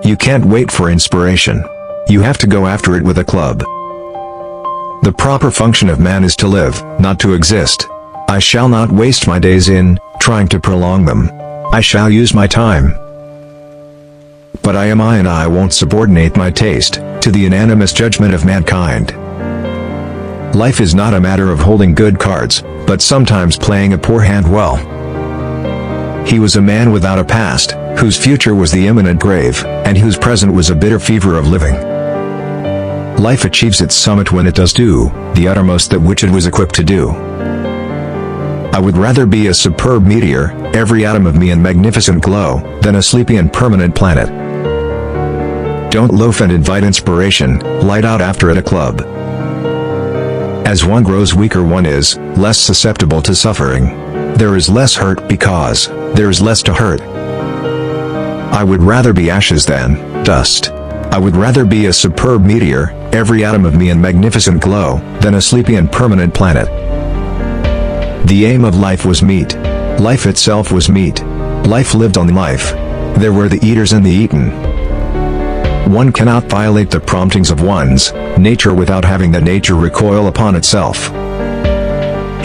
You can't wait for inspiration. You have to go after it with a club. The proper function of man is to live, not to exist. I shall not waste my days in trying to prolong them. I shall use my time. But I am I, and I won't subordinate my taste to the unanimous judgment of mankind. Life is not a matter of holding good cards, but sometimes playing a poor hand well. He was a man without a past, whose future was the imminent grave, and whose present was a bitter fever of living. Life achieves its summit when it does do the uttermost that which it was equipped to do. I would rather be a superb meteor, every atom of me in magnificent glow, than a sleepy and permanent planet. Don't loaf and invite inspiration, light out after at a club. As one grows weaker, one is less susceptible to suffering. There is less hurt because there is less to hurt. I would rather be ashes than dust. I would rather be a superb meteor, every atom of me in magnificent glow, than a sleepy and permanent planet. The aim of life was meat. Life itself was meat. Life lived on life. There were the eaters and the eaten. One cannot violate the promptings of one's nature without having that nature recoil upon itself.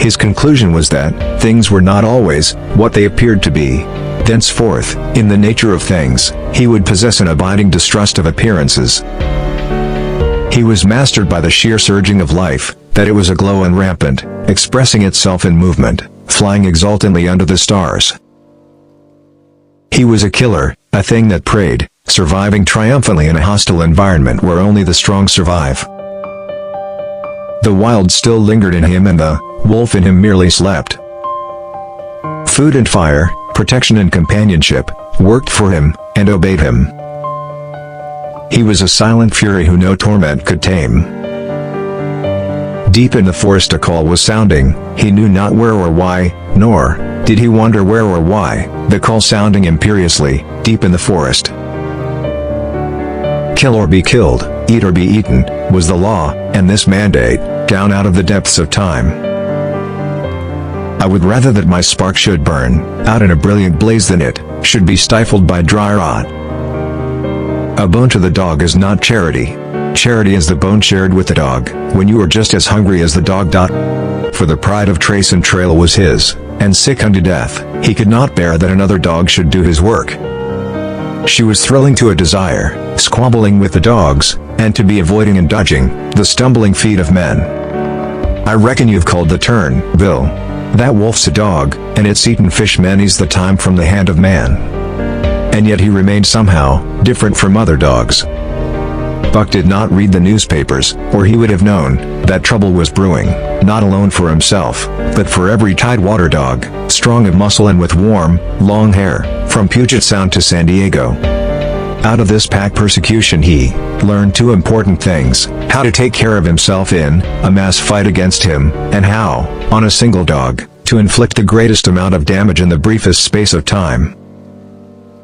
His conclusion was that things were not always what they appeared to be. Thenceforth, in the nature of things, he would possess an abiding distrust of appearances. He was mastered by the sheer surging of life, that it was aglow and rampant, expressing itself in movement, flying exultantly under the stars. He was a killer, a thing that preyed, surviving triumphantly in a hostile environment where only the strong survive. The wild still lingered in him, and the wolf in him merely slept. Food and fire, protection and companionship, worked for him, and obeyed him. He was a silent fury who no torment could tame. Deep in the forest a call was sounding, he knew not where or why, nor did he wonder where or why, the call sounding imperiously, deep in the forest. Kill or be killed, eat or be eaten, was the law, and this mandate, down out of the depths of time. I would rather that my spark should burn out in a brilliant blaze than it should be stifled by dry rot. A bone to the dog is not charity. Charity is the bone shared with the dog, when you are just as hungry as the dog. For the pride of trace and trail was his, and sick unto death, he could not bear that another dog should do his work. She was thrilling to a desire, squabbling with the dogs, and to be avoiding and dodging the stumbling feet of men. I reckon you've called the turn, Bill. That wolf's a dog, and it's eaten fish many's the time from the hand of man. And yet he remained somehow different from other dogs. Buck did not read the newspapers, or he would have known that trouble was brewing, not alone for himself, but for every tidewater dog, strong of muscle and with warm, long hair, from Puget Sound to San Diego. Out of this pack persecution he learned two important things: how to take care of himself in a mass fight against him, and how, on a single dog, to inflict the greatest amount of damage in the briefest space of time.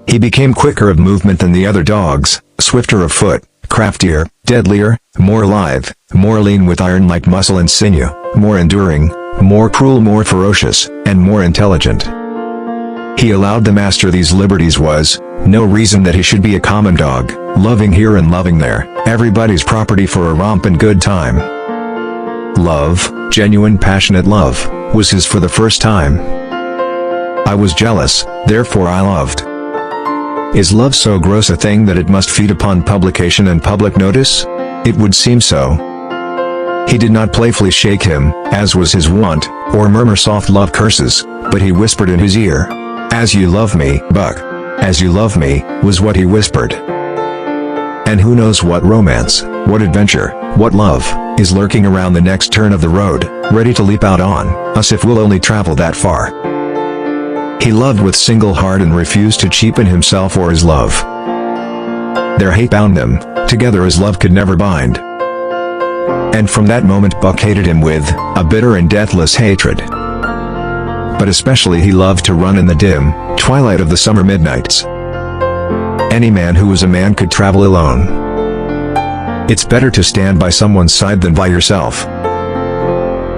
He became quicker of movement than the other dogs, swifter of foot, craftier, deadlier, more lithe, more lean with iron-like muscle and sinew, more enduring, more cruel, more ferocious, and more intelligent. He allowed the master these liberties was no reason that he should be a common dog, loving here and loving there, everybody's property for a romp and good time. Love, genuine passionate love, was his for the first time. I was jealous, therefore I loved. Is love so gross a thing that it must feed upon publication and public notice? It would seem so. He did not playfully shake him, as was his wont, or murmur soft love curses, but he whispered in his ear, "As you love me, Buck. As you love me," was what he whispered. And who knows what romance, what adventure, what love, is lurking around the next turn of the road, ready to leap out on us if we'll only travel that far. He loved with single heart and refused to cheapen himself or his love. Their hate bound them together as love could never bind. And from that moment Buck hated him with a bitter and deathless hatred. But especially he loved to run in the dim twilight of the summer midnights. Any man who was a man could travel alone. It's better to stand by someone's side than by yourself.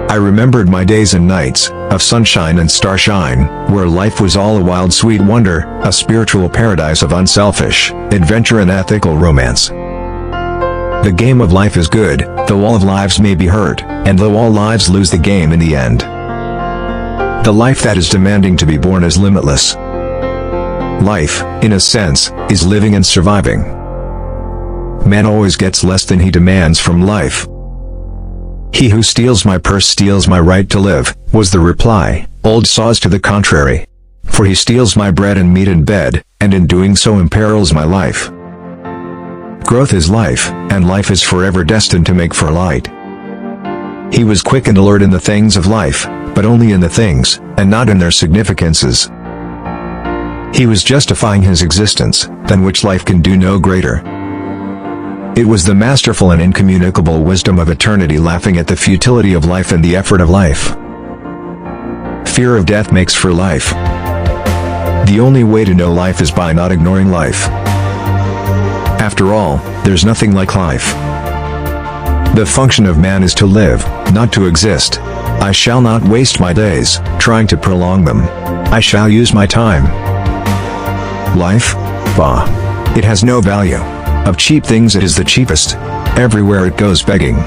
I remembered my days and nights of sunshine and starshine, where life was all a wild sweet wonder, a spiritual paradise of unselfish adventure and ethical romance. The game of life is good, though all of lives may be hurt, and though all lives lose the game in the end. The life that is demanding to be born is limitless. Life, in a sense, is living and surviving. Man always gets less than he demands from life. "He who steals my purse steals my right to live," was the reply. Old saws to the contrary. "For he steals my bread and meat and bed, and in doing so imperils my life." Growth is life, and life is forever destined to make for light. He was quick and alert in the things of life, but only in the things, and not in their significances. He was justifying his existence, than which life can do no greater. It was the masterful and incommunicable wisdom of eternity laughing at the futility of life and the effort of life. Fear of death makes for life. The only way to know life is by not ignoring life. After all, there's nothing like life. The function of man is to live, not to exist. I shall not waste my days, trying to prolong them. I shall use my time. Life? Bah. It has no value. Of cheap things it is the cheapest. Everywhere it goes begging.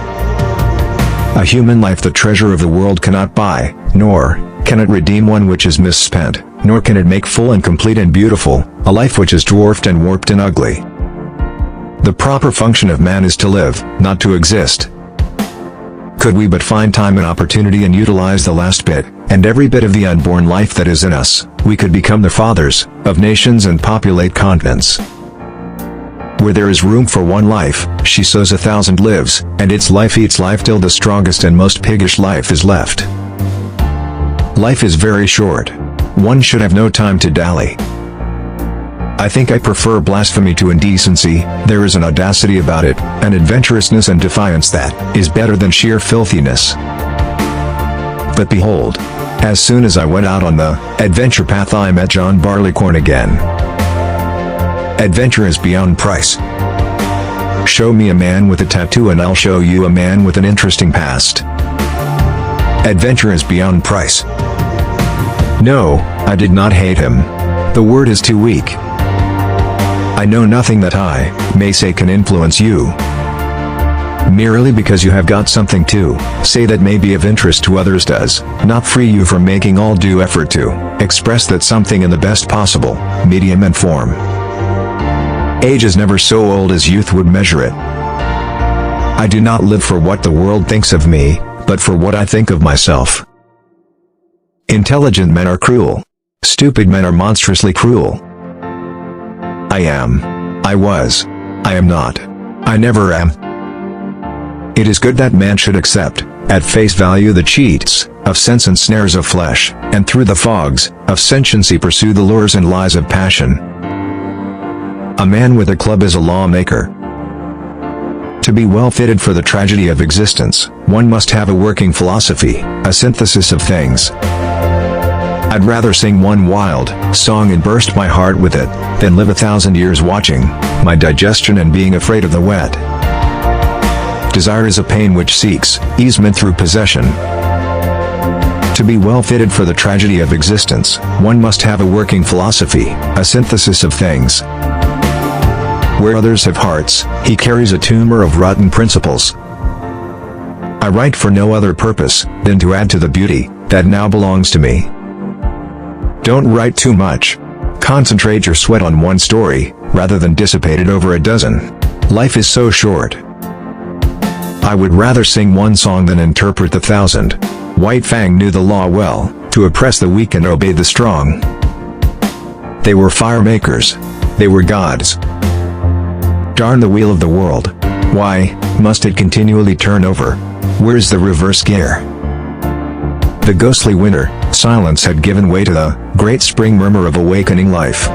A human life the treasure of the world cannot buy, nor can it redeem one which is misspent, nor can it make full and complete and beautiful, a life which is dwarfed and warped and ugly. The proper function of man is to live, not to exist. Could we but find time and opportunity and utilize the last bit, and every bit of the unborn life that is in us, we could become the fathers of nations and populate continents. Where there is room for one life, she sows 1,000 lives, and its life eats life till the strongest and most piggish life is left. Life is very short. One should have no time to dally. I think I prefer blasphemy to indecency. There is an audacity about it, an adventurousness and defiance that is better than sheer filthiness. But behold, as soon as I went out on the adventure path I met John Barleycorn again. Adventure is beyond price. Show me a man with a tattoo and I'll show you a man with an interesting past. Adventure is beyond price. No, I did not hate him. The word is too weak. I know nothing that I may say can influence you. Merely because you have got something to say that may be of interest to others does not free you from making all due effort to express that something in the best possible medium and form. Age is never so old as youth would measure it. I do not live for what the world thinks of me, but for what I think of myself. Intelligent men are cruel. Stupid men are monstrously cruel. I am. I was. I am not. I never am. It is good that man should accept, at face value the cheats of sense and snares of flesh, and through the fogs of sentiency pursue the lures and lies of passion. A man with a club is a lawmaker. To be well fitted for the tragedy of existence, one must have a working philosophy, a synthesis of things. I'd rather sing one wild song and burst my heart with it, than live 1,000 years watching my digestion and being afraid of the wet. Desire is a pain which seeks easement through possession. To be well fitted for the tragedy of existence, one must have a working philosophy, a synthesis of things. Where others have hearts, he carries a tumor of rotten principles. I write for no other purpose than to add to the beauty that now belongs to me. Don't write too much. Concentrate your sweat on one story, rather than dissipate it over a dozen. Life is so short. I would rather sing one song than interpret the 1,000. White Fang knew the law well, to oppress the weak and obey the strong. They were fire makers. They were gods. Darn the wheel of the world. Why must it continually turn over? Where's the reverse gear? The ghostly winter silence had given way to the great spring murmur of awakening life.